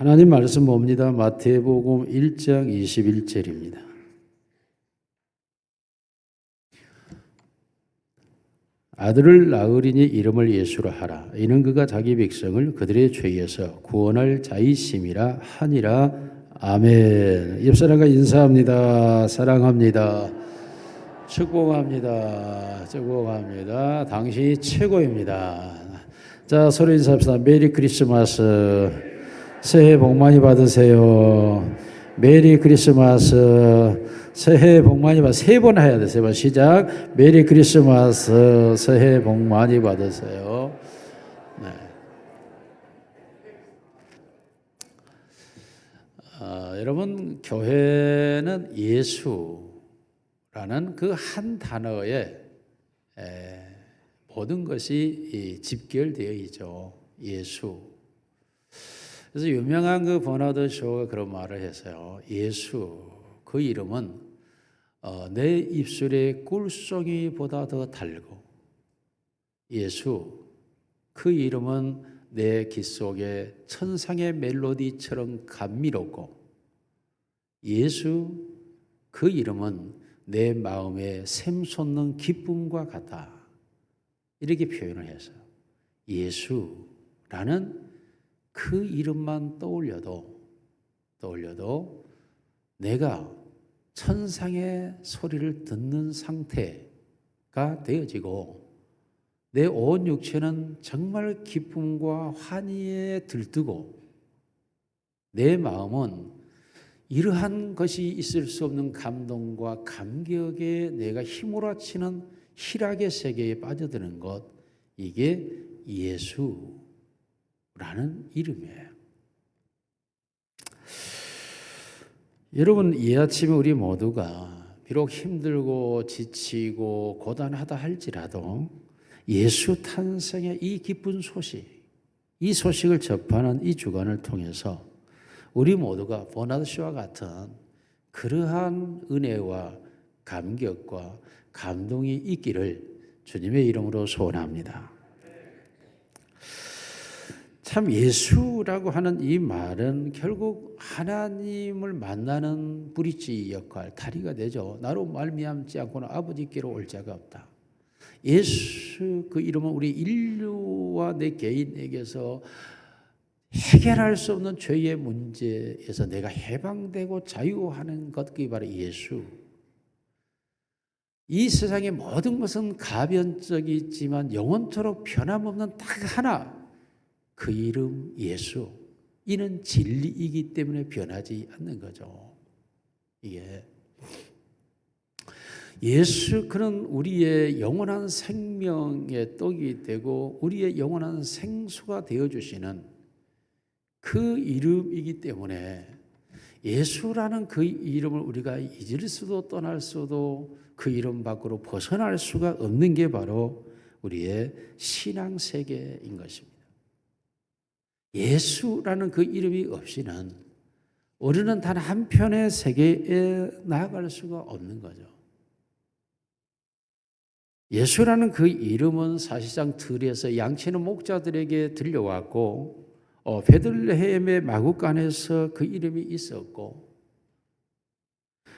하나님 말씀 봅니다. 마태복음 1장 21절입니다. 아들을 낳으리니 이름을 예수라 하라. 이는 그가 자기 백성을 그들의 죄에서 구원할 자이심이라 하니라. 아멘. 옆사람과 인사합니다. 사랑합니다. 축복합니다. 축복합니다. 당신이 최고입니다. 자, 서로 인사합시다. 메리 크리스마스. 새해 복 많이 받으세요. 메리 크리스마스. 새해 복 많이 받으세요. 세 번 해야 돼요. 세 번 시작. 메리 크리스마스. 새해 복 많이 받으세요. 네. 여러분, 교회는 예수라는 그 한 단어에 모든 것이 집결되어 있죠. 예수. 그래서 유명한 그 버나드 쇼가 그런 말을 했어요. 예수, 그 이름은 내 입술의 꿀송이보다 더 달고, 예수, 그 이름은 내 귀 속에 천상의 멜로디처럼 감미롭고, 예수, 그 이름은 내 마음에 샘솟는 기쁨과 같다. 이렇게 표현을 했어요. 예수라는 그 이름만 떠올려도 내가 천상의 소리를 듣는 상태가 되어지고, 내 온 육체는 정말 기쁨과 환희에 들뜨고, 내 마음은 이러한 것이 있을 수 없는 감동과 감격에 내가 휘몰아치는 희락의 세계에 빠져드는 것, 이게 예수라는 이름이에요. 여러분, 이 아침에 우리 모두가 비록 힘들고 지치고 고단하다 할지라도 예수 탄생의 이 기쁜 소식, 이 소식을 접하는 이 주간을 통해서 우리 모두가 버나드 쇼와 같은 그러한 은혜와 감격과 감동이 있기를 주님의 이름으로 소원합니다. 참, 예수라고 하는 이 말은 결국 하나님을 만나는 브릿지 역할, 다리가 되죠. 나로 말미암지 않고는 아버지께로 올 자가 없다. 예수, 그 이름은 우리 인류와 내 개인에게서 해결할 수 없는 죄의 문제에서 내가 해방되고 자유하는 것, 그게 바로 예수. 이 세상의 모든 것은 가변적이지만 영원토록 변함없는 딱 하나, 그 이름 예수. 이는 진리이기 때문에 변하지 않는 거죠. 이게 예수, 그는 우리의 영원한 생명의 떡이 되고 우리의 영원한 생수가 되어주시는 그 이름이기 때문에 예수라는 그 이름을 우리가 잊을 수도 떠날 수도, 그 이름 밖으로 벗어날 수가 없는 게 바로 우리의 신앙 세계인 것입니다. 예수라는 그 이름이 없이는 우리는 단 한편의 세계에 나아갈 수가 없는 거죠. 예수라는 그 이름은 사실상 들에서 양치는 목자들에게 들려왔고, 베들레헴의 마구간에서 그 이름이 있었고,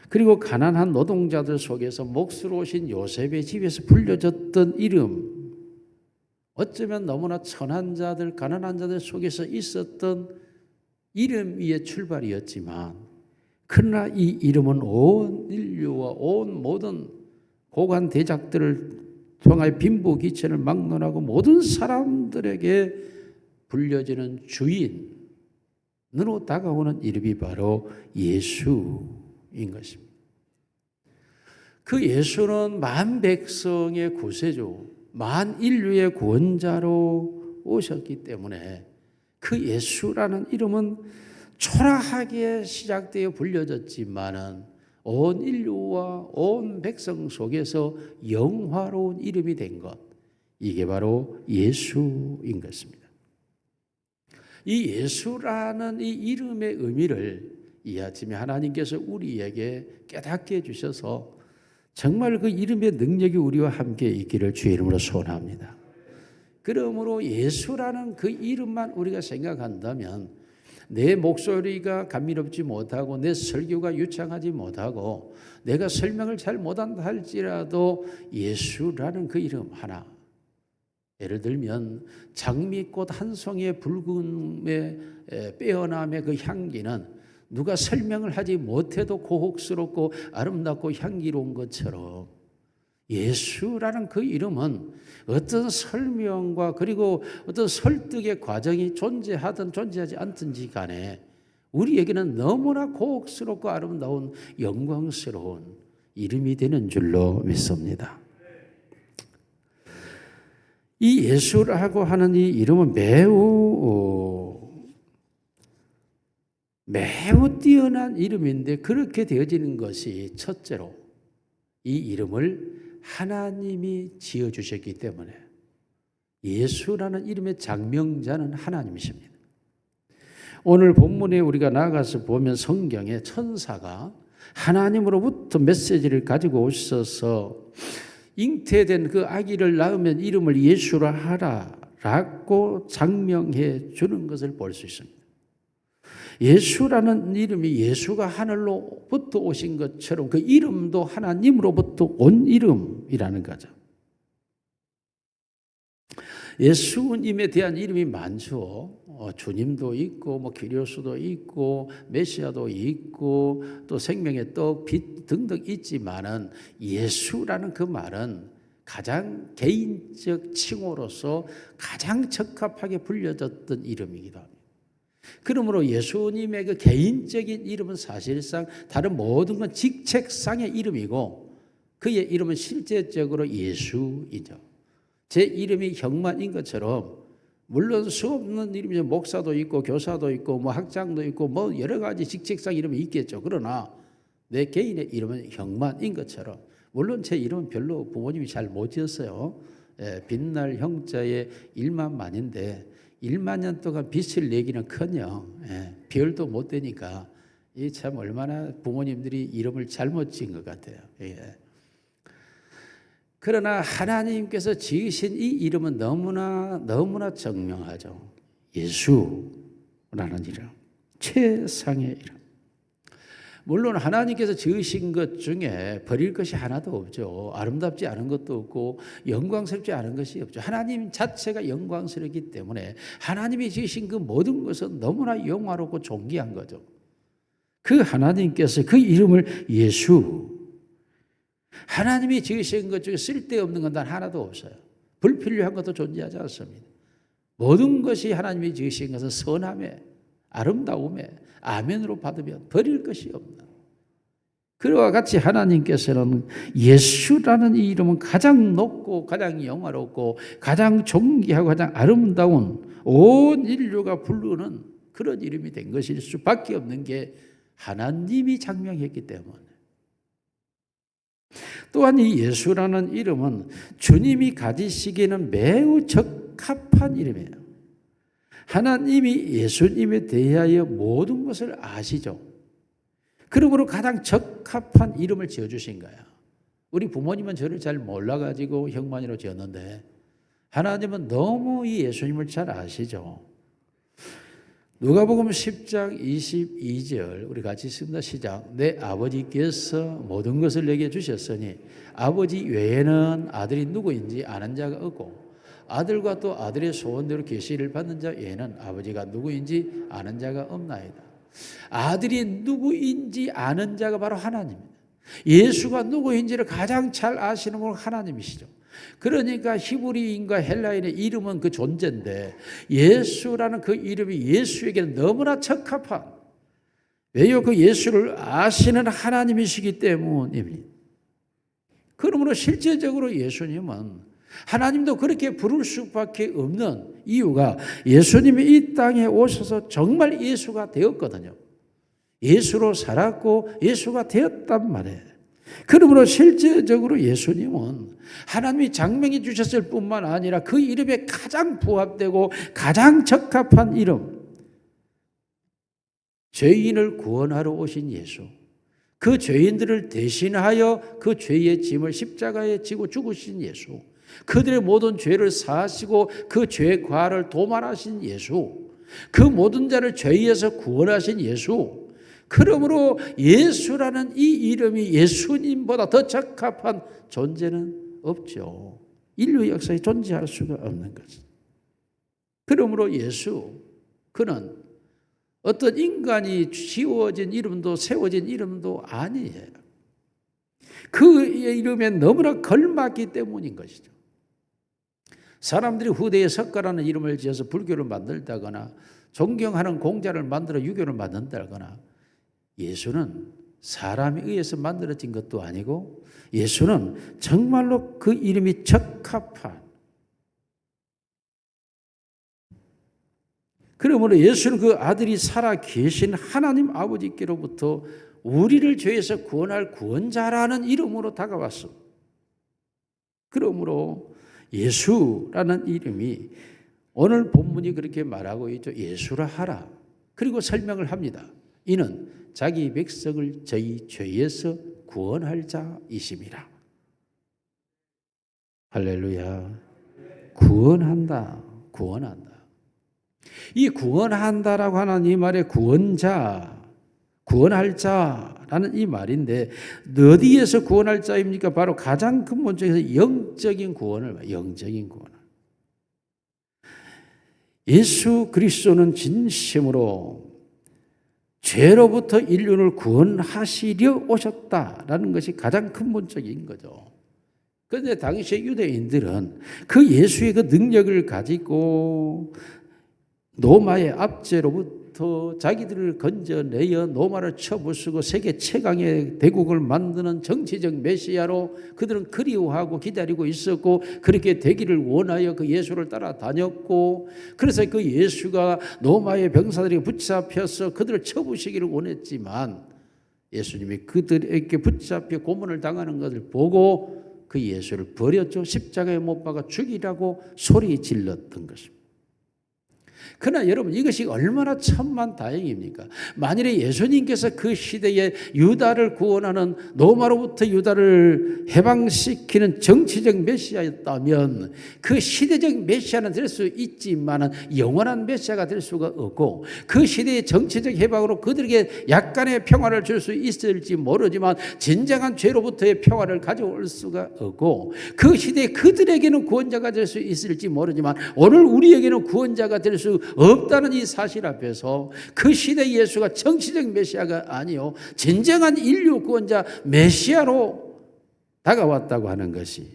그리고 가난한 노동자들 속에서 몫으로 오신 요셉의 집에서 불려졌던 이름, 어쩌면 너무나 천한 자들, 가난한 자들 속에서 있었던 이름 위의 출발이었지만, 그러나 이 이름은 온 인류와 온 모든 고관 대작들을 통하여 빈부귀천을 막론하고 모든 사람들에게 불려지는 주인으로 다가오는 이름이 바로 예수인 것입니다. 그 예수는 만 백성의 구세주, 만 인류의 구원자로 오셨기 때문에 그 예수라는 이름은 초라하게 시작되어 불려졌지만은 온 인류와 온 백성 속에서 영화로운 이름이 된 것, 이게 바로 예수인 것입니다. 이 예수라는 이 이름의 의미를 이 아침에 하나님께서 우리에게 깨닫게 해주셔서 정말 그 이름의 능력이 우리와 함께 있기를 주의 이름으로 소원합니다. 그러므로 예수라는 그 이름만 우리가 생각한다면 내 목소리가 감미롭지 못하고 내 설교가 유창하지 못하고 내가 설명을 잘 못한다 할지라도 예수라는 그 이름 하나, 예를 들면 장미꽃 한 송이의 붉음의 빼어남의 그 향기는 누가 설명을 하지 못해도 고혹스럽고 아름답고 향기로운 것처럼 예수라는 그 이름은 어떤 설명과 그리고 어떤 설득의 과정이 존재하든 존재하지 않든지 간에 우리에게는 너무나 고혹스럽고 아름다운 영광스러운 이름이 되는 줄로 믿습니다. 이 예수라고 하는 이 이름은 매우 뛰어난 이름인데 그렇게 되어지는 것이 첫째로 이 이름을 하나님이 지어주셨기 때문에 예수라는 이름의 장명자는 하나님이십니다. 오늘 본문에 우리가 나가서 보면 성경에 천사가 하나님으로부터 메시지를 가지고 오셔서 잉태된 그 아기를 낳으면 이름을 예수라 하라라고 장명해 주는 것을 볼 수 있습니다. 예수라는 이름이 예수가 하늘로부터 오신 것처럼 그 이름도 하나님으로부터 온 이름이라는 거죠. 예수님에 대한 이름이 많죠. 주님도 있고 뭐 기료수도 있고 메시아도 있고 또 생명의 떡, 빛 등등 있지만은 예수라는 그 말은 가장 개인적 칭호로서 가장 적합하게 불려졌던 이름이기도 합니다. 그러므로 예수님의 그 개인적인 이름은 사실상 다른 모든 건 직책상의 이름이고 그의 이름은 실제적으로 예수이죠. 제 이름이 형만인 것처럼 물론 수없는 이름이죠. 목사도 있고 교사도 있고 뭐 학장도 있고 뭐 여러 가지 직책상 이름이 있겠죠. 그러나 내 개인의 이름은 형만인 것처럼 물론 제 이름은 별로 부모님이 잘 못 지었어요. 빛날 형자의 1만만인데 1만 년 동안 빛을 내기는커녕 별도 못 되니까 이 참 얼마나 부모님들이 이름을 잘못 지은 것 같아요. 그러나 하나님께서 지으신 이 이름은 너무나 정명하죠. 예수라는 이름, 최상의 이름. 물론 하나님께서 지으신 것 중에 버릴 것이 하나도 없죠. 아름답지 않은 것도 없고 영광스럽지 않은 것이 없죠. 하나님 자체가 영광스럽기 때문에 하나님이 지으신 그 모든 것은 너무나 영화롭고 존귀한 거죠. 그 하나님께서 그 이름을 예수, 하나님이 지으신 것 중에 쓸데없는 건 단 하나도 없어요. 불필요한 것도 존재하지 않습니다. 모든 것이 하나님이 지으신 것은 선함에 아름다움에 아멘으로 받으면 버릴 것이 없는, 그와 같이 하나님께서는 예수라는 이 이름은 가장 높고 가장 영화롭고 가장 존귀하고 가장 아름다운 온 인류가 부르는 그런 이름이 된 것일 수밖에 없는 게 하나님이 장명했기 때문에. 또한 이 예수라는 이름은 주님이 가지시기에는 매우 적합한 이름이에요. 하나님이 예수님에 대하여 모든 것을 아시죠. 그러므로 가장 적합한 이름을 지어주신 거야. 우리 부모님은 저를 잘 몰라가지고 형만이로 지었는데 하나님은 너무 이 예수님을 잘 아시죠. 누가복음 10장 22절 우리 같이 읽습니다. 시작. 내 아버지께서 모든 것을 내게 주셨으니 아버지 외에는 아들이 누구인지 아는 자가 없고 아들과 또 아들의 소원대로 계시를 받는 자 외에는 아버지가 누구인지 아는 자가 없나이다. 아들이 누구인지 아는 자가 바로 하나님입니다. 예수가 누구인지를 가장 잘 아시는 분은 하나님이시죠. 그러니까 히브리인과 헬라인의 이름은 그 존재인데 예수라는 그 이름이 예수에게는 너무나 적합한, 왜요? 그 예수를 아시는 하나님이시기 때문입니다. 그러므로 실제적으로 예수님은 하나님도 그렇게 부를 수밖에 없는 이유가 예수님이 이 땅에 오셔서 정말 예수가 되었거든요. 예수로 살았고 예수가 되었단 말이에요. 그러므로 실제적으로 예수님은 하나님이 장명해 주셨을 뿐만 아니라 그 이름에 가장 부합되고 가장 적합한 이름, 죄인을 구원하러 오신 예수, 그 죄인들을 대신하여 그 죄의 짐을 십자가에 지고 죽으신 예수, 그들의 모든 죄를 사하시고 그 죄의 과를 도말하신 예수, 그 모든 자를 죄에서 구원하신 예수. 그러므로 예수라는 이 이름이 예수님보다 더 적합한 존재는 없죠. 인류 역사에 존재할 수가 없는 거죠. 그러므로 예수, 그는 어떤 인간이 지어진 이름도 세워진 이름도 아니에요. 그의 이름에 너무나 걸맞기 때문인 것이죠. 사람들이 후대에 석가라는 이름을 지어서 불교를 만들다거나 존경하는 공자를 만들어 유교를 만든다거나, 예수는 사람에 의해서 만들어진 것도 아니고 예수는 정말로 그 이름이 적합한, 그러므로 예수는 그 아들이 살아 계신 하나님 아버지께로부터 우리를 죄에서 구원할 구원자라는 이름으로 다가왔습니다. 그러므로 예수라는 이름이 오늘 본문이 그렇게 말하고 있죠. 예수라 하라. 그리고 설명을 합니다. 이는 자기 백성을 저희 죄에서 구원할 자이심이라. 할렐루야. 구원한다. 구원한다. 이 구원한다라고 하는 이 말의 구원자, 구원할 자라는 이 말인데 어디에서 구원할 자입니까? 바로 가장 근본적에서 영적인 구원을, 영적인 구원을. 예수 그리스도는 진심으로 죄로부터 인류를 구원하시려 오셨다라는 것이 가장 근본적인 거죠. 그런데 당시의 유대인들은 그 예수의 그 능력을 가지고 로마의 압제로부터 자기들을 건져내어 로마를 쳐부수고 세계 최강의 대국을 만드는 정치적 메시아로 그들은 그리워하고 기다리고 있었고, 그렇게 되기를 원하여 그 예수를 따라다녔고, 그래서 그 예수가 로마의 병사들에게 붙잡혀서 그들을 쳐부시기를 원했지만 예수님이 그들에게 붙잡혀 고문을 당하는 것을 보고 그 예수를 버렸죠. 십자가에 못 박아 죽이라고 소리 질렀던 것입니다. 그러나 여러분, 이것이 얼마나 천만다행입니까? 만일에 예수님께서 그 시대에 유다를 구원하는, 로마로부터 유다를 해방시키는 정치적 메시아였다면 그 시대적 메시아는 될 수 있지만 영원한 메시아가 될 수가 없고, 그 시대의 정치적 해방으로 그들에게 약간의 평화를 줄 수 있을지 모르지만 진정한 죄로부터의 평화를 가져올 수가 없고, 그 시대에 그들에게는 구원자가 될 수 있을지 모르지만 오늘 우리에게는 구원자가 될 수 없다는 이 사실 앞에서 그 시대 예수가 정치적 메시아가 아니요 진정한 인류 구원자 메시아로 다가왔다고 하는 것이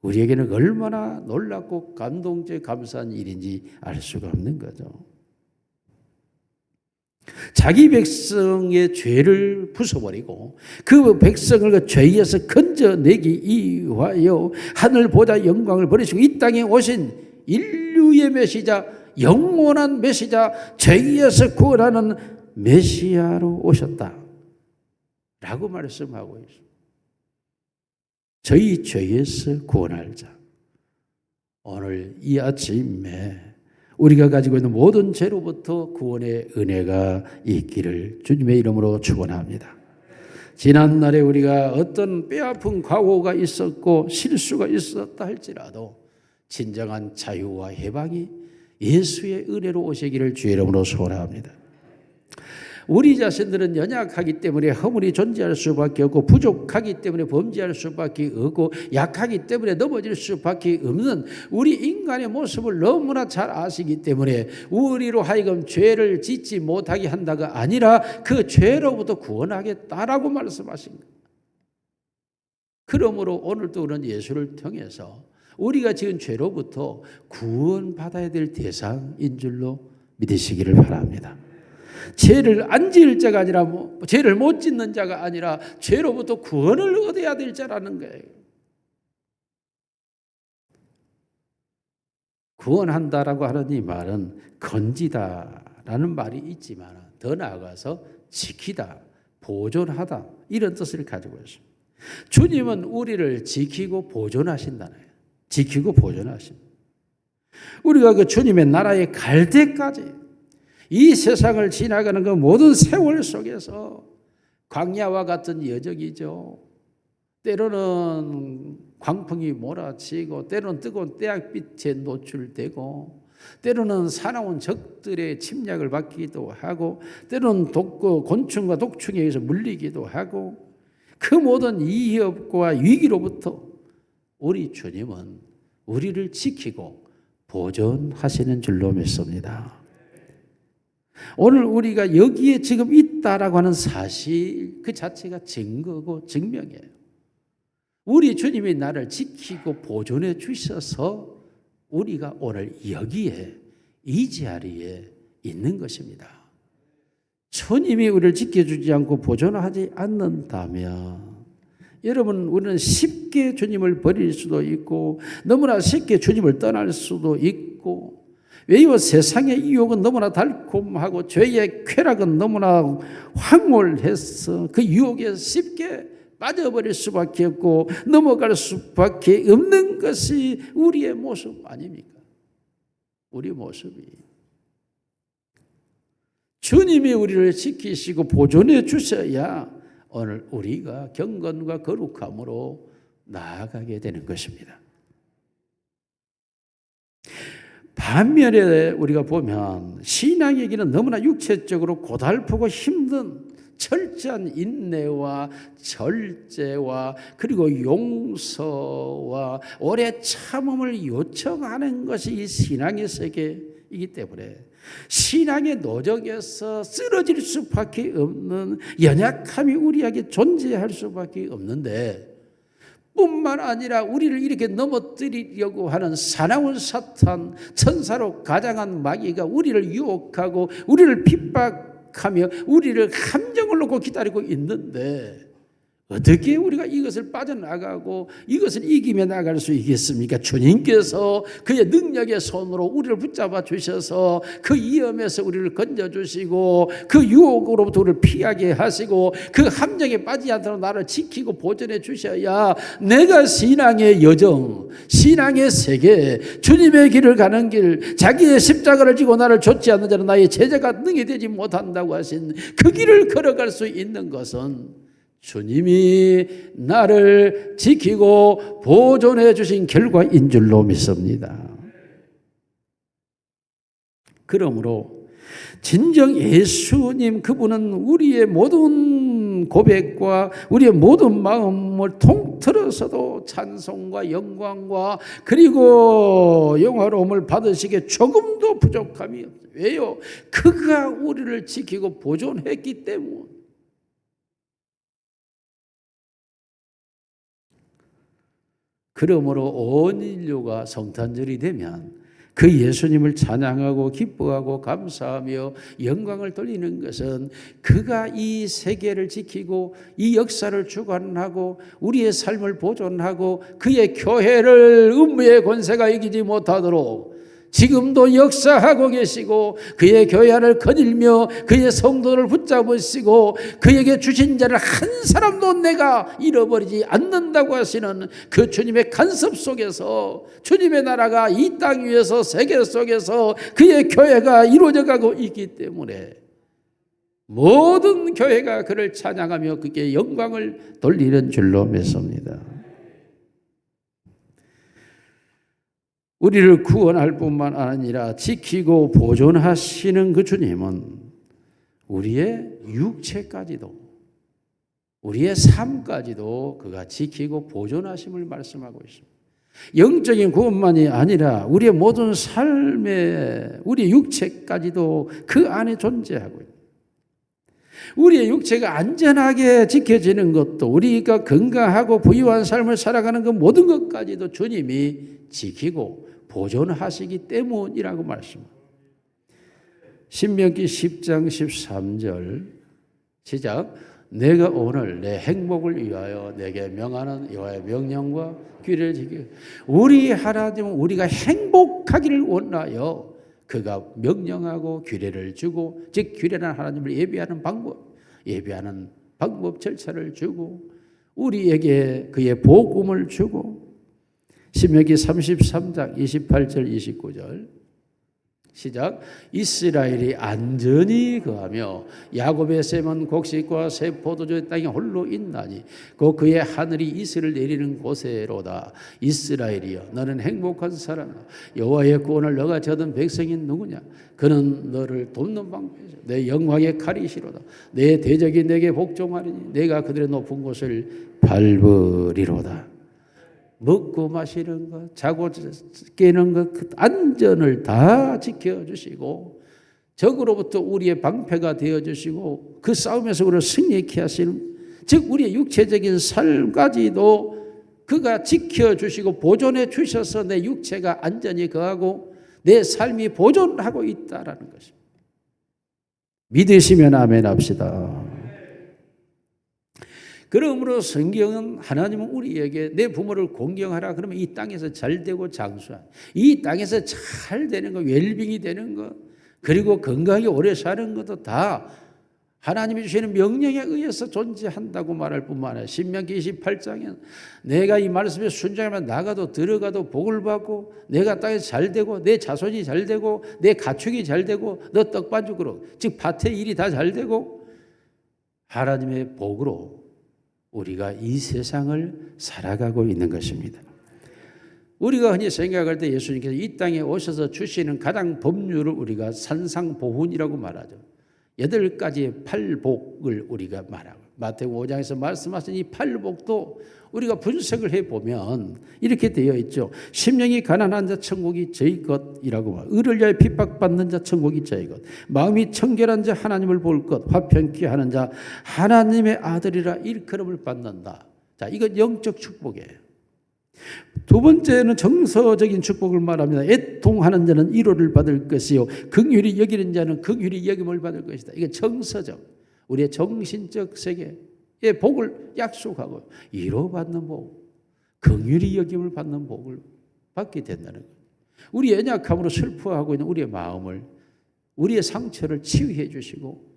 우리에게는 얼마나 놀랍고 감동적 감사한 일인지 알 수가 없는 거죠. 자기 백성의 죄를 부숴버리고 그 백성을 그 죄에서 건져내기 위하여 하늘보다 영광을 버리시고 이 땅에 오신 인류의 메시자, 영원한 메시자, 죄에서 구원하는 메시아로 오셨다 라고 말씀하고 있습니다. 저희 죄에서 구원할 자. 오늘 이 아침에 우리가 가지고 있는 모든 죄로부터 구원의 은혜가 있기를 주님의 이름으로 축원합니다. 지난날에 우리가 어떤 뼈아픈 과거가 있었고 실수가 있었다 할지라도 진정한 자유와 해방이 예수의 은혜로 오시기를 주의 이름으로 소원합니다. 우리 자신들은 연약하기 때문에 허물이 존재할 수밖에 없고, 부족하기 때문에 범죄할 수밖에 없고, 약하기 때문에 넘어질 수밖에 없는 우리 인간의 모습을 너무나 잘 아시기 때문에 우리로 하여금 죄를 짓지 못하게 한다가 아니라 그 죄로부터 구원하겠다라고 말씀하신 거예요. 그러므로 오늘도 그런 예수를 통해서 우리가 지은 죄로부터 구원받아야 될 대상인 줄로 믿으시기를 바랍니다. 죄를 안 지을 자가 아니라, 죄를 못 짓는 자가 아니라 죄로부터 구원을 얻어야 될 자라는 거예요. 구원한다라고 하는 이 말은 건지다라는 말이 있지만 더 나아가서 지키다, 보존하다 이런 뜻을 가지고 있습니다. 주님은 우리를 지키고 보존하신다는 거예요. 지키고 보존하십니다. 우리가 그 주님의 나라에 갈 때까지 이 세상을 지나가는 그 모든 세월 속에서 광야와 같은 여정이죠. 때로는 광풍이 몰아치고 때로는 뜨거운 태양빛에 노출되고 때로는 사나운 적들의 침략을 받기도 하고 때로는 곤충과 독충에 의해서 물리기도 하고 그 모든 위협과 위기로부터 우리 주님은 우리를 지키고 보존하시는 줄로 믿습니다. 오늘 우리가 여기에 지금 있다라고 하는 사실 그 자체가 증거고 증명이에요. 우리 주님이 나를 지키고 보존해 주셔서 우리가 오늘 여기에 이 자리에 있는 것입니다. 주님이 우리를 지켜주지 않고 보존하지 않는다면 여러분, 우리는 쉽게 주님을 버릴 수도 있고 너무나 쉽게 주님을 떠날 수도 있고 왜요? 세상의 유혹은 너무나 달콤하고 죄의 쾌락은 너무나 황홀해서 그 유혹에 쉽게 빠져버릴 수밖에 없고 넘어갈 수밖에 없는 것이 우리의 모습 아닙니까? 우리 모습이. 주님이 우리를 지키시고 보존해 주셔야 오늘 우리가 경건과 거룩함으로 나아가게 되는 것입니다. 반면에 우리가 보면 신앙의 길은 너무나 육체적으로 고달프고 힘든 철저한 인내와 절제와 그리고 용서와 오래 참음을 요청하는 것이 이 신앙의 세계이기 때문에 신앙의 노적에서 쓰러질 수밖에 없는 연약함이 우리에게 존재할 수밖에 없는데 뿐만 아니라 우리를 이렇게 넘어뜨리려고 하는 사나운 사탄, 천사로 가장한 마귀가 우리를 유혹하고 우리를 핍박하며 우리를 함정을 놓고 기다리고 있는데 어떻게 우리가 이것을 빠져나가고 이것을 이기며 나갈 수 있겠습니까? 주님께서 그의 능력의 손으로 우리를 붙잡아 주셔서 그 위험에서 우리를 건져주시고 그 유혹으로부터 우리를 피하게 하시고 그 함정에 빠지지 않도록 나를 지키고 보존해 주셔야 내가 신앙의 여정, 신앙의 세계, 주님의 길을 가는 길, 자기의 십자가를 지고 나를 좇지 않는 자는 나의 제자가 능히 되지 못한다고 하신 그 길을 걸어갈 수 있는 것은 주님이 나를 지키고 보존해 주신 결과인 줄로 믿습니다. 그러므로 진정 예수님 그분은 우리의 모든 고백과 우리의 모든 마음을 통틀어서도 찬송과 영광과 그리고 영화로움을 받으시기에 조금도 부족함이 없어요. 왜요? 그가 우리를 지키고 보존했기 때문에. 그러므로 온 인류가 성탄절이 되면 그 예수님을 찬양하고 기뻐하고 감사하며 영광을 돌리는 것은 그가 이 세계를 지키고 이 역사를 주관하고 우리의 삶을 보존하고 그의 교회를 음부의 권세가 이기지 못하도록 지금도 역사하고 계시고 그의 교회 안을 거닐며 그의 성도를 붙잡으시고 그에게 주신 자를 한 사람도 내가 잃어버리지 않는다고 하시는 그 주님의 간섭 속에서 주님의 나라가 이 땅 위에서 세계 속에서 그의 교회가 이루어져 가고 있기 때문에 모든 교회가 그를 찬양하며 그게 영광을 돌리는 줄로 믿습니다. 우리를 구원할 뿐만 아니라 지키고 보존하시는 그 주님은 우리의 육체까지도 우리의 삶까지도 그가 지키고 보존하심을 말씀하고 있습니다. 영적인 구원만이 아니라 우리의 모든 삶에 우리의 육체까지도 그 안에 존재하고 있습니다. 우리의 육체가 안전하게 지켜지는 것도 우리가 건강하고 부유한 삶을 살아가는 그 모든 것까지도 주님이 지키고 보존하시기 때문이라고 말씀합니다. 신명기 10장 13절 시작. 내가 오늘 내 행복을 위하여 내게 명하는 여호와의 명령과 규례를 지키고 우리 하나님은 우리가 행복하기를 원하여 그가 명령하고 규례를 주고 즉 규례는 하나님을 예배하는 방법 절차를 주고 우리에게 그의 복음을 주고 신명기 33장 28절 29절 시작. 이스라엘이 안전히 거하며 야곱의 샘은 곡식과 새 포도주의 땅에 홀로 있나니 곧 그의 하늘이 이슬을 내리는 곳에로다. 이스라엘이여 너는 행복한 사람이다. 여호와의 구원을 너가 얻은 백성이 누구냐? 그는 너를 돕는 방패시오. 내 영광의 칼이시로다. 내 대적이 내게 복종하리니 내가 그들의 높은 곳을 밟으리로다. 먹고 마시는 것, 자고 깨는 것, 그 안전을 다 지켜주시고 적으로부터 우리의 방패가 되어주시고 그 싸움에서 우리를 승리케 하시는, 즉 우리의 육체적인 삶까지도 그가 지켜주시고 보존해 주셔서 내 육체가 안전히 거하고 내 삶이 보존하고 있다라는 것입니다. 믿으시면 아멘 합시다. 그러므로 성경은 하나님은 우리에게 내 부모를 공경하라 그러면 이 땅에서 잘 되고 장수한, 이 땅에서 잘 되는 거, 웰빙이 되는 거, 그리고 건강하게 오래 사는 것도 다 하나님이 주시는 명령에 의해서 존재한다고 말할 뿐만 아니라 신명기 28장에는 내가 이 말씀에 순종하면 나가도 들어가도 복을 받고 내가 땅에서 잘 되고 내 자손이 잘 되고 내 가축이 잘 되고 너 떡반죽으로, 즉 밭의 일이 다 잘 되고 하나님의 복으로 우리가 이 세상을 살아가고 있는 것입니다. 우리가 흔히 생각할 때 예수님께서 이 땅에 오셔서 주시는 가장 법률을 우리가 산상보훈이라고 말하죠. 8가지의 팔복을 우리가 말하고 마태복음 5장에서 말씀하신 이 팔복도 우리가 분석을 해보면 이렇게 되어 있죠. 심령이 가난한 자 천국이 저희 것이라고 말. 의를 위하여 핍박받는 자 천국이 저희 것. 마음이 청결한 자 하나님을 볼 것. 화평케 하는 자 하나님의 아들이라 일컬음을 받는다. 자, 이건 영적 축복이에요. 두 번째는 정서적인 축복을 말합니다. 애통하는 자는 위로를 받을 것이요 긍휼히 여기는 자는 긍휼히 여김을 받을 것이다. 이게 정서적, 우리의 정신적 세계의 복을 약속하고 위로받는 복, 긍휼히 여김을 받는 복을 받게 된다는 거예요. 우리의 연약함으로 슬퍼하고 있는 우리의 마음을, 우리의 상처를 치유해 주시고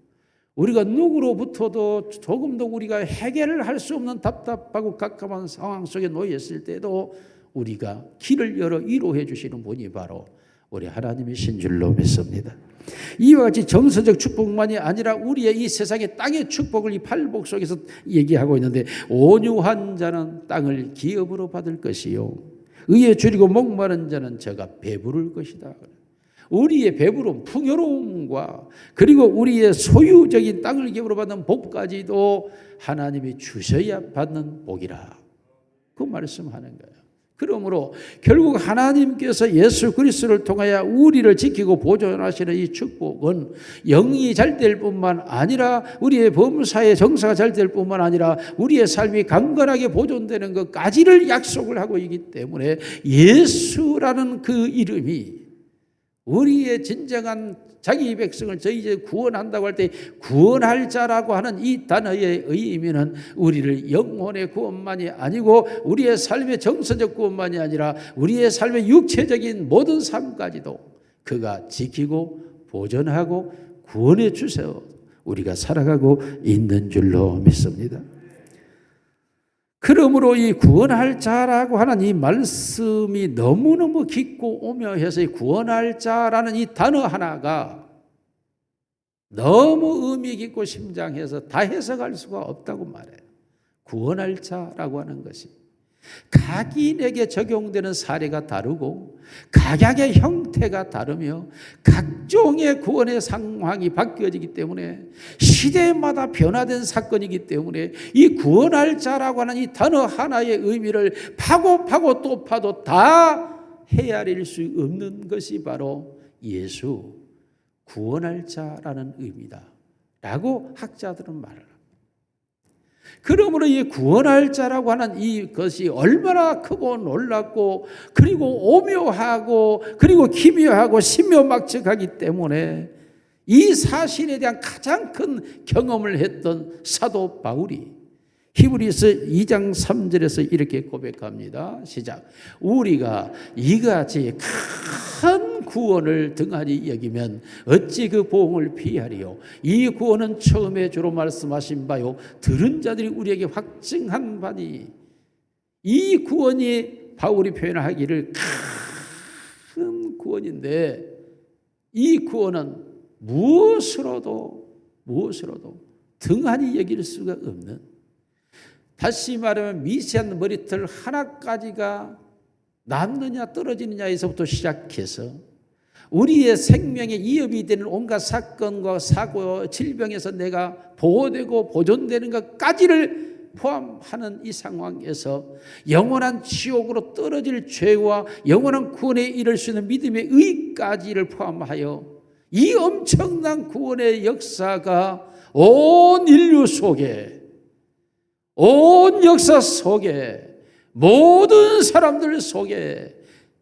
우리가 누구로부터도 조금도 우리가 해결을 할 수 없는 답답하고 깝깝한 상황 속에 놓였을 때도 우리가 길을 열어 위로해 주시는 분이 바로 우리 하나님이신 줄로 믿습니다. 이와 같이 정서적 축복만이 아니라 우리의 이 세상의 땅의 축복을 이 팔복 속에서 얘기하고 있는데 온유한 자는 땅을 기업으로 받을 것이요 의에 줄이고 목마른 자는 저가 배부를 것이다. 우리의 배부름, 풍요로움과 그리고 우리의 소유적인 땅을 기업으로 받는 복까지도 하나님이 주셔야 받는 복이라 그 말씀하는 거예요. 그러므로 결국 하나님께서 예수 그리스도를 통하여 우리를 지키고 보존하시는 이 축복은 영이 잘 될 뿐만 아니라 우리의 범사의 정사가 잘 될 뿐만 아니라 우리의 삶이 강건하게 보존되는 것까지를 약속을 하고 있기 때문에 예수라는 그 이름이 우리의 진정한 자기 백성을 저희 이제 구원한다고 할 때 구원할 자라고 하는 이 단어의 의미는 우리를 영혼의 구원만이 아니고 우리의 삶의 정서적 구원만이 아니라 우리의 삶의 육체적인 모든 삶까지도 그가 지키고 보존하고 구원해 주세요. 우리가 살아가고 있는 줄로 믿습니다. 그러므로 이 구원할 자라고 하는 이 말씀이 너무너무 깊고 오묘해서 이 구원할 자라는 이 단어 하나가 너무 의미 깊고 심장해서 다 해석할 수가 없다고 말해요. 구원할 자라고 하는 것이 각인에게 적용되는 사례가 다르고 각약의 형태가 다르며 각종의 구원의 상황이 바뀌어지기 때문에 시대마다 변화된 사건이기 때문에 이 구원할 자라고 하는 이 단어 하나의 의미를 파고 또 파도 다 헤아릴 수 없는 것이 바로 예수 구원할 자라는 의미다 라고 학자들은 말을 합니다. 그러므로 이 구원할 자라고 하는 이것이 얼마나 크고 놀랍고 그리고 오묘하고 그리고 기묘하고 신묘막측하기 때문에 이 사실에 대한 가장 큰 경험을 했던 사도 바울이 히브리서 2장 3절에서 이렇게 고백합니다. 시작. 우리가 이같이 큰 구원을 등한히 여기면 어찌 그 보응을 피하리요. 이 구원은 처음에 주로 말씀하신 바요 들은 자들이 우리에게 확증한 바니. 이 구원이 바울이 표현하기를 큰 구원인데 이 구원은 무엇으로도 등한히 여길 수가 없는, 다시 말하면 미세한 머리털 하나까지가 남느냐 떨어지느냐에서부터 시작해서 우리의 생명에 위협이 되는 온갖 사건과 사고, 질병에서 내가 보호되고 보존되는 것까지를 포함하는 이 상황에서 영원한 지옥으로 떨어질 죄와 영원한 구원에 이를 수 있는 믿음의 의까지를 포함하여 이 엄청난 구원의 역사가 온 인류 속에, 온 역사 속에, 모든 사람들 속에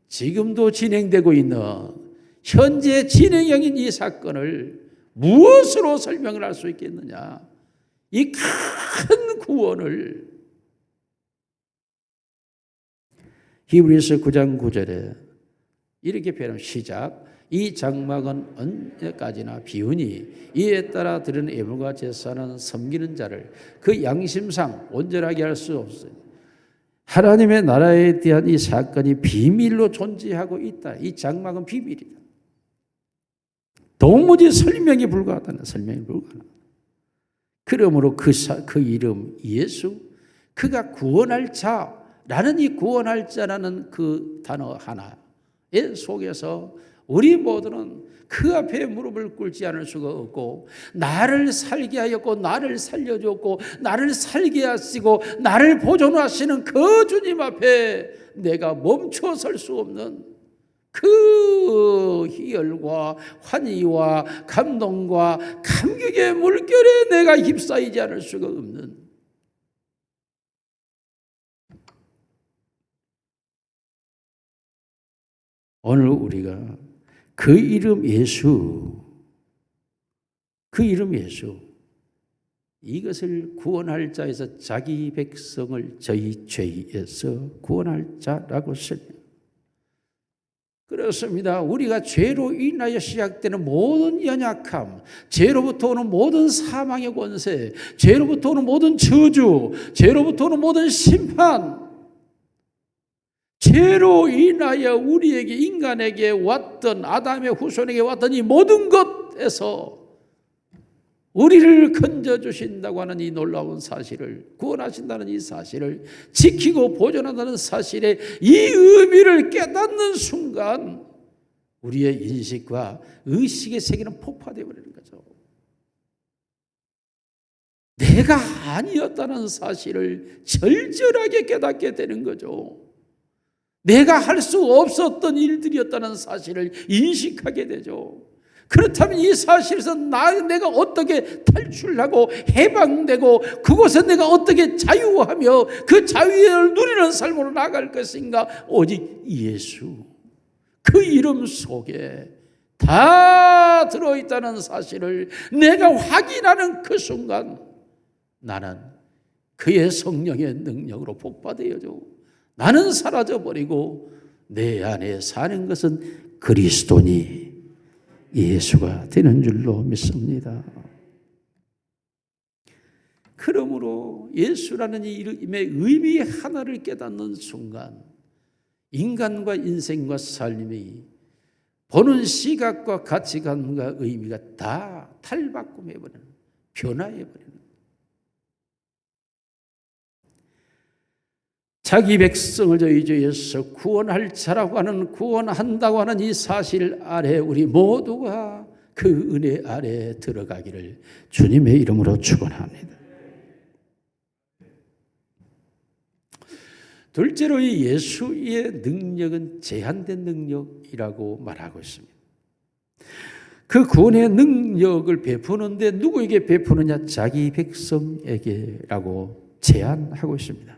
지금도 진행되고 있는 현재 진행형인 이 사건을 무엇으로 설명을 할 수 있겠느냐? 이 큰 구원을 히브리서 9장 9절에 이렇게 표현합니다. 시작. 이 장막은 언제까지나 비우니 이에 따라 드리는 예물과 제사는 섬기는 자를 그 양심상 온전하게 할 수 없어요. 하나님의 나라에 대한 이 사건이 비밀로 존재하고 있다. 이 장막은 비밀이다. 도무지 설명이 불가하다는, 설명이 불가하다. 그러므로 그 이름 예수, 그가 구원할 자라는 이 구원할 자라는 그 단어 하나의 속에서 우리 모두는 그 앞에 무릎을 꿇지 않을 수가 없고, 나를 살게 하였고 나를 살려줬고 나를 살게 하시고 나를 보존하시는 그 주님 앞에 내가 멈춰 설 수 없는 그 희열과 환희와 감동과 감격의 물결에 내가 휩싸이지 않을 수가 없는, 오늘 우리가 그 이름 예수, 이것을 구원할 자에서 자기 백성을 저희 죄에서 구원할 자라고 설명. 그렇습니다. 우리가 죄로 인하여 시작되는 모든 연약함, 죄로부터 오는 모든 사망의 권세, 죄로부터 오는 모든 저주, 죄로부터 오는 모든 심판, 죄로 인하여 우리에게, 인간에게 왔던, 아담의 후손에게 왔던 이 모든 것에서 우리를 건져주신다고 하는 이 놀라운 사실을, 구원하신다는 이 사실을 지키고 보존한다는 사실의 이 의미를 깨닫는 순간 우리의 인식과 의식의 세계는 폭파되어 버리는 거죠. 내가 아니었다는 사실을 절절하게 깨닫게 되는 거죠. 내가 할 수 없었던 일들이었다는 사실을 인식하게 되죠. 그렇다면 이 사실에서 내가 어떻게 탈출하고 해방되고 그곳에 내가 어떻게 자유하며 그 자유를 누리는 삶으로 나아갈 것인가? 오직 예수, 그 이름 속에 다 들어있다는 사실을 내가 확인하는 그 순간 나는 그의 성령의 능력으로 폭발되어져 나는 사라져버리고 내 안에 사는 것은 그리스도니 예수가 되는 줄로 믿습니다. 그러므로 예수라는 이 이름의 의미 하나를 깨닫는 순간 인간과 인생과 삶이 보는 시각과 가치관과 의미가 다 탈바꿈해버리는, 변화해버리는, 자기 백성을 저희 죄에서 구원할 자라고 하는, 구원한다고 하는 이 사실 아래 우리 모두가 그 은혜 아래에 들어가기를 주님의 이름으로 축원합니다. 둘째로 이 예수의 능력은 제한된 능력이라고 말하고 있습니다. 그 구원의 능력을 베푸는데 누구에게 베푸느냐? 자기 백성에게라고 제한하고 있습니다.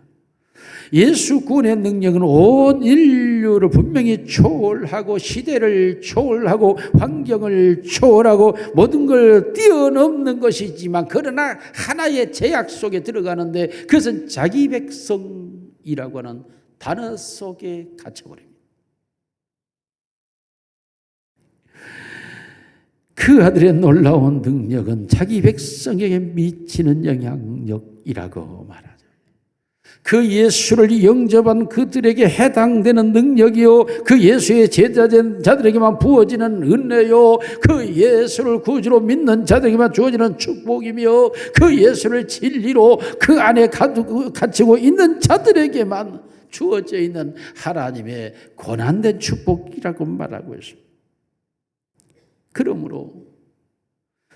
예수 구원의 능력은 온 인류를 분명히 초월하고 시대를 초월하고 환경을 초월하고 모든 걸 뛰어넘는 것이지만 그러나 하나의 제약 속에 들어가는데 그것은 자기 백성이라고 하는 단어 속에 갇혀버립니다. 그 아들의 놀라운 능력은 자기 백성에게 미치는 영향력이라고 말합니다. 그 예수를 영접한 그들에게 해당되는 능력이요, 그 예수의 제자된 자들에게만 부어지는 은혜요, 그 예수를 구주로 믿는 자들에게만 주어지는 축복이며, 그 예수를 진리로 그 안에 갇히고 있는 자들에게만 주어져 있는 하나님의 권한된 축복이라고 말하고 있습니다. 그러므로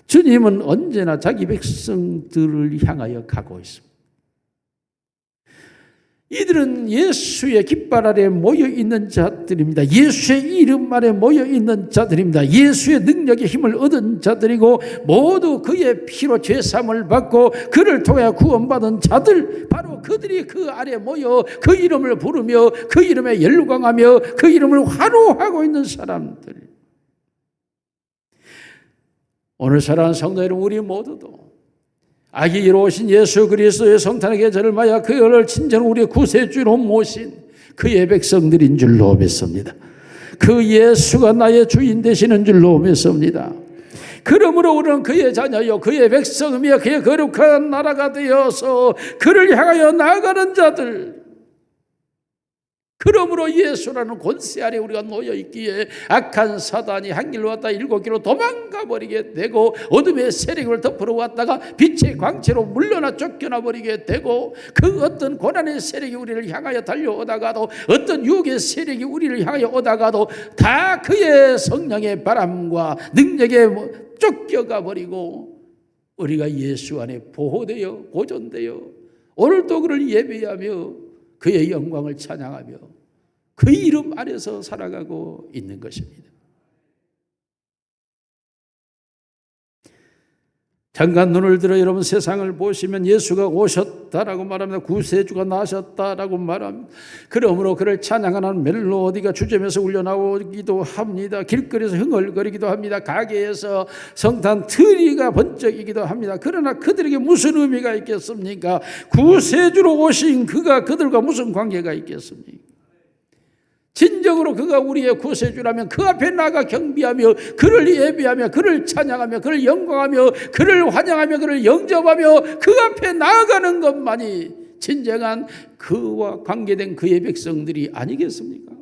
주님은 언제나 자기 백성들을 향하여 가고 있습니다. 이들은 예수의 깃발 아래 모여있는 자들입니다. 예수의 이름 아래 모여있는 자들입니다. 예수의 능력의 힘을 얻은 자들이고, 모두 그의 피로 죄사함을 받고 그를 통해 구원받은 자들, 바로 그들이 그 아래 모여 그 이름을 부르며 그 이름에 열광하며 그 이름을 환호하고 있는 사람들. 오늘 사랑하는 성도 여러분, 우리 모두도 아기로 오신 예수 그리스도의 성탄의 계절을 맞아 그를 친정 우리의 구세주로 모신 그의 백성들인 줄로 믿습니다. 그 예수가 나의 주인 되시는 줄로 믿습니다. 그러므로 우리는 그의 자녀요, 그의 백성이며 그의 거룩한 나라가 되어서 그를 향하여 나아가는 자들, 그러므로 예수라는 권세 아래 우리가 놓여 있기에 악한 사단이 한 길로 왔다 일곱 길로 도망가 버리게 되고, 어둠의 세력을 덮으러 왔다가 빛의 광채로 물러나 쫓겨나 버리게 되고, 그 어떤 고난의 세력이 우리를 향하여 달려오다가도, 어떤 유혹의 세력이 우리를 향하여 오다가도 다 그의 성령의 바람과 능력에 쫓겨가 버리고, 우리가 예수 안에 보호되어 보존되어 오늘도 그를 예배하며 그의 영광을 찬양하며 그 이름 안에서 살아가고 있는 것입니다. 잠깐 눈을 들어 여러분 세상을 보시면 예수가 오셨다라고 말합니다. 구세주가 나셨다라고 말합니다. 그러므로 그를 찬양하는 멜로디가 주점에서 울려나오기도 합니다. 길거리에서 흥얼거리기도 합니다. 가게에서 성탄 트리가 번쩍이기도 합니다. 그러나 그들에게 무슨 의미가 있겠습니까? 구세주로 오신 그가 그들과 무슨 관계가 있겠습니까? 진정으로 그가 우리의 구세주라면 그 앞에 나가 경비하며 그를 예배하며 그를 찬양하며 그를 영광하며 그를 환영하며 그를 영접하며 그 앞에 나아가는 것만이 진정한 그와 관계된 그의 백성들이 아니겠습니까?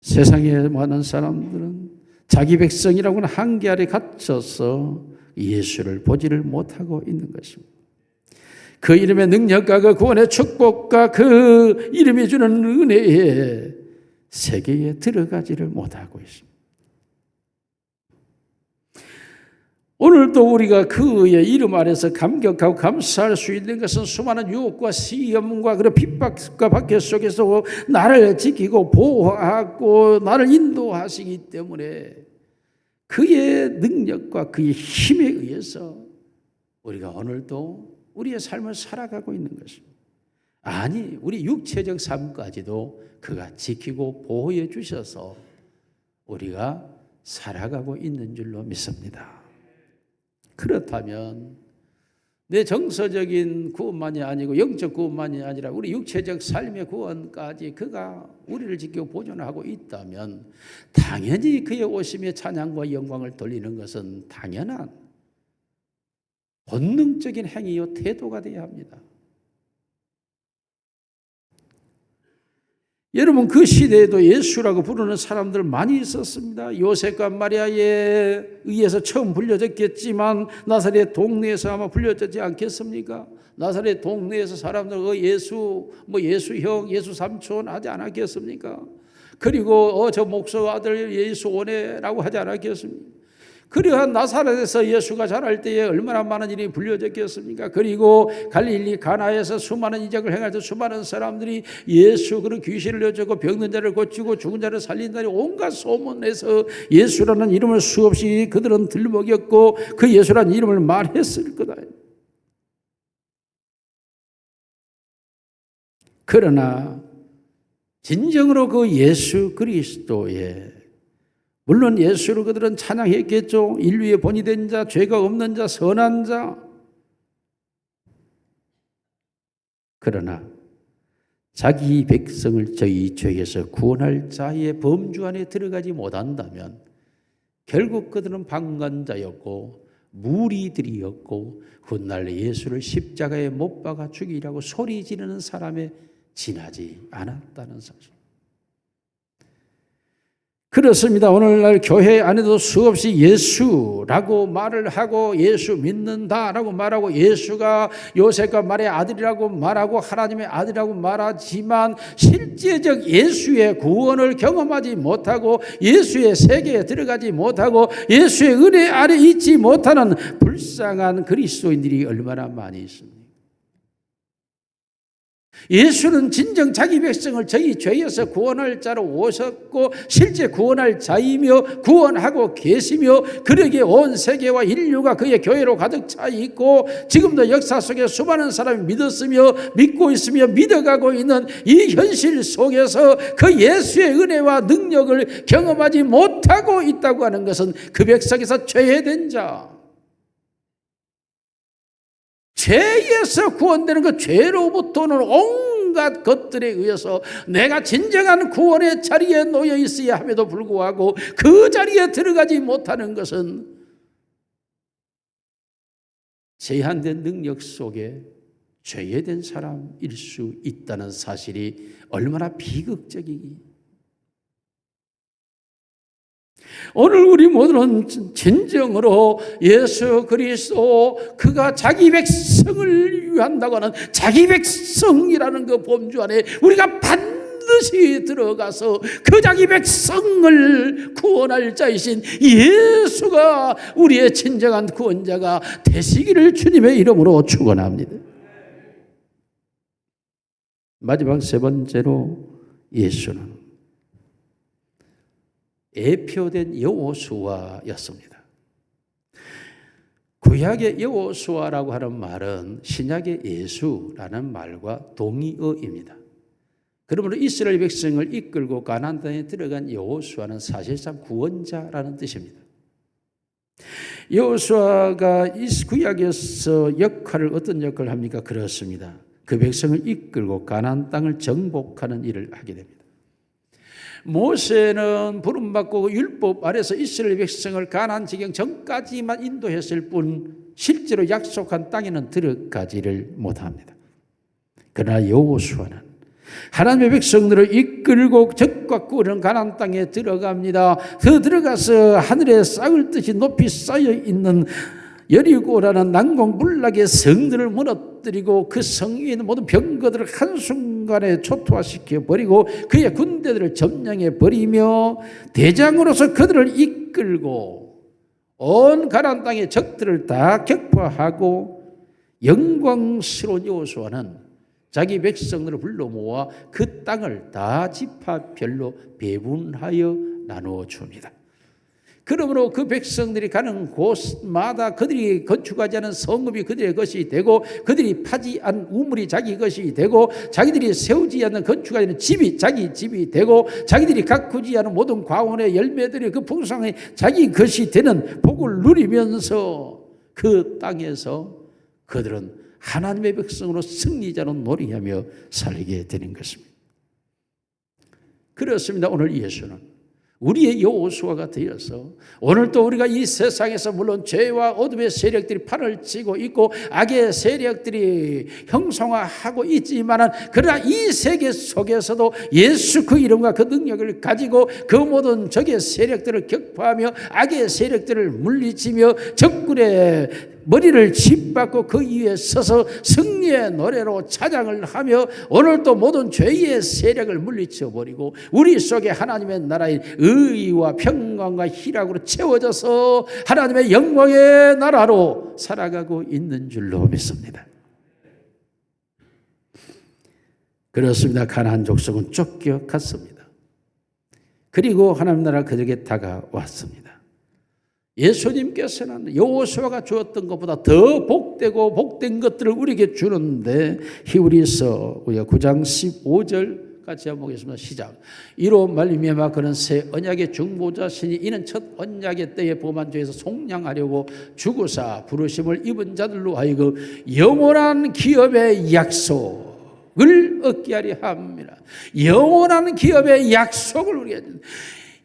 세상에 많은 사람들은 자기 백성이라고는 한계 아래 갇혀서 예수를 보지를 못하고 있는 것입니다. 그 이름의 능력과 그 구원의 축복과 그 이름이 주는 은혜의 세계에 들어가지를 못하고 있습니다. 오늘도 우리가 그의 이름 아래서 감격하고 감사할 수 있는 것은 수많은 유혹과 시험과 그런 핍박과 박해 속에서 나를 지키고 보호하고 나를 인도하시기 때문에 그의 능력과 그의 힘에 의해서 우리가 오늘도 우리의 삶을 살아가고 있는 것입니다. 아니, 우리 육체적 삶까지도 그가 지키고 보호해 주셔서 우리가 살아가고 있는 줄로 믿습니다. 그렇다면 내 정서적인 구원만이 아니고 영적 구원만이 아니라 우리 육체적 삶의 구원까지 그가 우리를 지키고 보존하고 있다면 당연히 그의 오심의 찬양과 영광을 돌리는 것은 당연한 본능적인 행위요 태도가 되어야 합니다. 여러분, 그 시대에도 예수라고 부르는 사람들 많이 있었습니다. 요셉과 마리아에 의해서 처음 불려졌겠지만 나사렛 동네에서 아마 불려졌지 않겠습니까? 나사렛 동네에서 사람들 예수, 예수 형, 예수 삼촌 하지 않았겠습니까? 그리고 저 목사 아들 예수 오네라고 하지 않았겠습니까? 그러한 나사렛에서 예수가 자랄 때에 얼마나 많은 일이 불려졌겠습니까? 그리고 갈릴리 가나에서 수많은 이적을 행할 때 수많은 사람들이 예수, 그런 귀신을 내쫓고 병든 자를 고치고 죽은 자를 살린다니 온갖 소문에서 예수라는 이름을 수없이 그들은 들먹였고 그 예수라는 이름을 말했을 거다. 그러나 진정으로 그 예수 그리스도의, 물론 예수를 그들은 찬양했겠죠. 인류의 본이 된 자, 죄가 없는 자, 선한 자. 그러나 자기 백성을 저희 죄에서 구원할 자의 범주 안에 들어가지 못한다면 결국 그들은 방관자였고 무리들이었고 훗날 예수를 십자가에 못 박아 죽이라고 소리 지르는 사람에 지나지 않았다는 사실. 그렇습니다. 오늘날 교회 안에도 수없이 예수라고 말을 하고 예수 믿는다라고 말하고 예수가 요셉과 마리아의 아들이라고 말하고 하나님의 아들이라고 말하지만 실제적 예수의 구원을 경험하지 못하고 예수의 세계에 들어가지 못하고 예수의 은혜 아래 있지 못하는 불쌍한 그리스도인들이 얼마나 많이 있습니까? 예수는 진정 자기 백성을 저희 죄에서 구원할 자로 오셨고 실제 구원할 자이며 구원하고 계시며 그러기에 온 세계와 인류가 그의 교회로 가득 차 있고 지금도 역사 속에 수많은 사람이 믿었으며 믿고 있으며 믿어가고 있는 이 현실 속에서 그 예수의 은혜와 능력을 경험하지 못하고 있다고 하는 것은 그 백성에서 죄된 자, 죄에서 구원되는 그 죄로부터는 온갖 것들에 의해서 내가 진정한 구원의 자리에 놓여 있어야 함에도 불구하고 그 자리에 들어가지 못하는 것은 제한된 능력 속에 죄된 사람일 수 있다는 사실이 얼마나 비극적이기. 오늘 우리 모두는 진정으로 예수 그리스도 그가 자기 백성을 위한다고 하는 자기 백성이라는 그 범주 안에 우리가 반드시 들어가서 그 자기 백성을 구원할 자이신 예수가 우리의 진정한 구원자가 되시기를 주님의 이름으로 축원합니다. 마지막 세 번째로 예수는 예표된 여호수아였습니다. 구약의 여호수아라고 하는 말은 신약의 예수라는 말과 동의어입니다. 그러므로 이스라엘 백성을 이끌고 가나안 땅에 들어간 여호수아는 사실상 구원자라는 뜻입니다. 여호수아가 구약에서 어떤 역할을 합니까? 그렇습니다. 그 백성을 이끌고 가나안 땅을 정복하는 일을 하게 됩니다. 모세는 부름받고 율법 아래서 이스라엘 백성을 가나안 지경 전까지만 인도했을 뿐 실제로 약속한 땅에는 들어가지를 못합니다. 그러나 여호수아는 하나님의 백성들을 이끌고 적과 꿀은 가나안 땅에 들어갑니다. 그 들어가서 하늘에 싹을 듯이 높이 쌓여 있는 여리고라는 난공불락의 성들을 무너뜨리고 그 성 위에 있는 모든 병거들을 한순간에 초토화시켜 버리고 그의 군대들을 점령해 버리며 대장으로서 그들을 이끌고 온 가나안 땅의 적들을 다 격파하고 영광스러운 여호수아는 자기 백성들을 불러 모아 그 땅을 다 지파별로 배분하여 나누어 줍니다. 그러므로 그 백성들이 가는 곳마다 그들이 건축하지 않은 성읍이 그들의 것이 되고 그들이 파지 않은 우물이 자기 것이 되고 자기들이 세우지 않는 건축하지 않은 집이 자기 집이 되고 자기들이 가꾸지 않은 모든 과원의 열매들이 그 풍성한 자기 것이 되는 복을 누리면서 그 땅에서 그들은 하나님의 백성으로 승리자로 놀이하며 살게 되는 것입니다. 그렇습니다. 오늘 예수는 우리의 여호수아가 되어서 오늘 또 우리가 이 세상에서 물론 죄와 어둠의 세력들이 판을 치고 있고 악의 세력들이 형성화하고 있지만 그러나 이 세계 속에서도 예수 그 이름과 그 능력을 가지고 그 모든 적의 세력들을 격파하며 악의 세력들을 물리치며 적군의 머리를 짓밟고 그 위에 서서 승리의 노래로 찬양을 하며 오늘 또 모든 죄의 세력을 물리쳐버리고 우리 속에 하나님의 나라인 의와 평강과 희락으로 채워져서 하나님의 영광의 나라로 살아가고 있는 줄로 믿습니다. 그렇습니다. 가나안 족속은 쫓겨갔습니다. 그리고 하나님 나라가 그들에게 다가왔습니다. 예수님께서는 여호수아가 주었던 것보다 더 복되고 복된 것들을 우리에게 주는데 히브리서 우리가 9장 15절 같이 한번 보겠습니다. 시작. 이로 말미암아 그는 새 언약의 중보자시니 이는 첫 언약의 때에 범한 죄에서 속량하려고 죽으사 부르심을 입은 자들로 하여금 영원한 기업의 약속을 얻게 하려 합니다. 영원한 기업의 약속을 우리가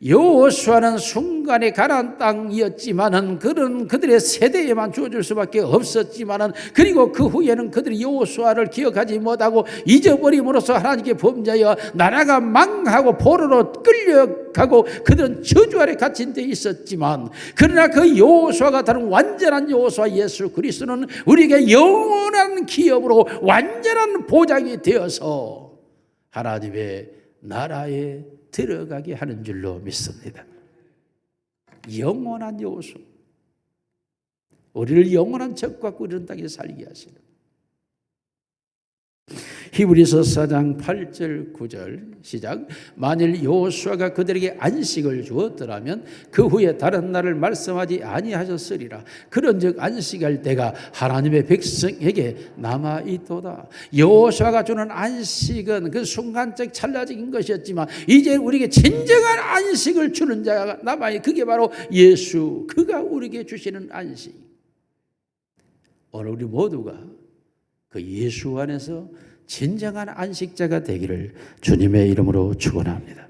여호수아는 순간에 가나안 땅이었지만은 그들의 세대에만 주어질 수밖에 없었지만은, 그리고 그 후에는 그들이 여호수아를 기억하지 못하고 잊어버림으로써 하나님께 범죄하여 나라가 망하고 포로로 끌려가고 그들은 저주 아래 갇힌 데 있었지만, 그러나 그 여호수아가 다른 완전한 여호수아 예수 그리스도는 우리에게 영원한 기업으로 완전한 보장이 되어서 하나님의 나라에 들어가게 하는 줄로 믿습니다. 영원한 여호수, 우리를 영원한 적과 꿀은 땅에 살게 하시는, 히브리서 4장 8절 9절 시작. 만일 여호수아가 그들에게 안식을 주었더라면 그 후에 다른 날을 말씀하지 아니하셨으리라. 그런즉 안식할 때가 하나님의 백성에게 남아있도다. 여호수아가 주는 안식은 그 순간적 찰나적인 것이었지만, 이제 우리에게 진정한 안식을 주는 자가 남아있, 그게 바로 예수, 그가 우리에게 주시는 안식. 오늘 우리 모두가 그 예수 안에서 진정한 안식자가 되기를 주님의 이름으로 축원합니다.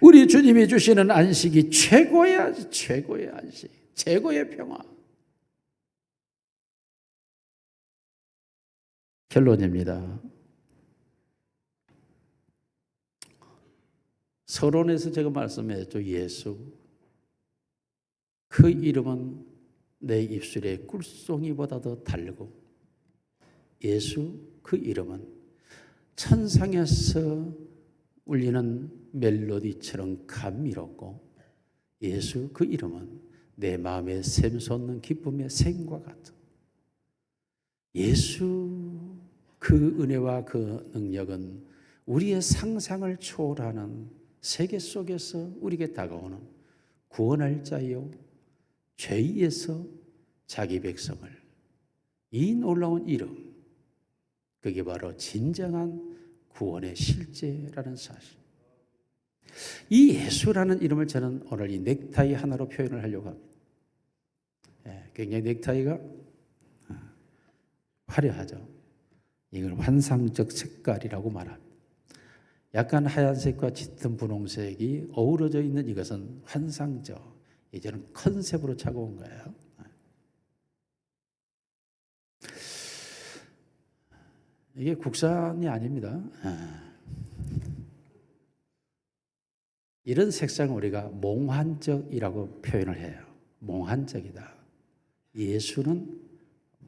우리 주님이 주시는 안식이 최고의 안식, 최고의 평화. 결론입니다. 서론에서 제가 말씀했죠. 예수, 그 이름은 내 입술에 꿀송이보다 더 달고, 예수, 그 이름은 천상에서 울리는 멜로디처럼 감미롭고, 예수, 그 이름은 내 마음에 샘솟는 기쁨의 생과 같은, 예수, 그 은혜와 그 능력은 우리의 상상을 초월하는 세계 속에서 우리에게 다가오는 구원할 자요, 죄에서 자기 백성을, 이 놀라운 이름, 그게 바로 진정한 구원의 실제라는 사실. 이 예수라는 이름을 저는 오늘 이 넥타이 하나로 표현을 하려고 합니다. 굉장히 넥타이가 화려하죠. 이걸 환상적 색깔이라고 말합니다. 약간 하얀색과 짙은 분홍색이 어우러져 있는 이것은 환상적, 이제는 컨셉으로 차고 온 거예요. 이게 국산이 아닙니다. 이런 색상을 우리가 몽환적이라고 표현을 해요. 몽환적이다. 예수는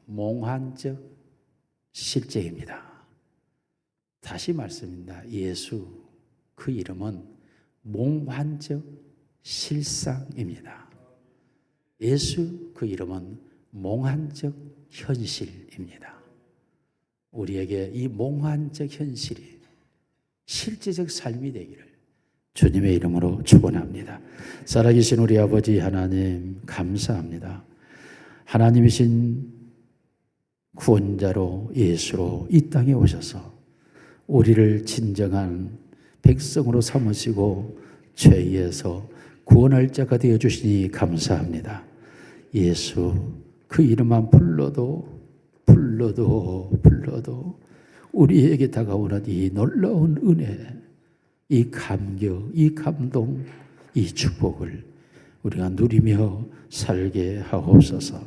몽환적 실제입니다. 다시 말씀입니다. 예수, 그 이름은 몽환적 실상입니다. 예수, 그 이름은 몽환적 현실입니다. 우리에게 이 몽환적 현실이 실제적 삶이 되기를 주님의 이름으로 축원합니다. 살아계신 우리 아버지 하나님, 감사합니다. 하나님이신 구원자로 예수로 이 땅에 오셔서 우리를 진정한 백성으로 삼으시고 죄에서 구원할 자가 되어 주시니 감사합니다. 예수, 그 이름만 불러도 우리에게 다가오는 이 놀라운 은혜, 이 감격, 이 감동, 이 축복을 우리가 누리며 살게 하옵소서.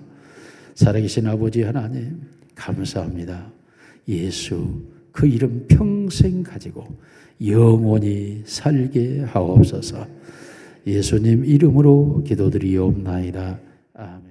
살아계신 아버지 하나님, 감사합니다. 예수, 그 이름 평생 가지고 영원히 살게 하옵소서. 예수님 이름으로 기도드리옵나이다. 아멘.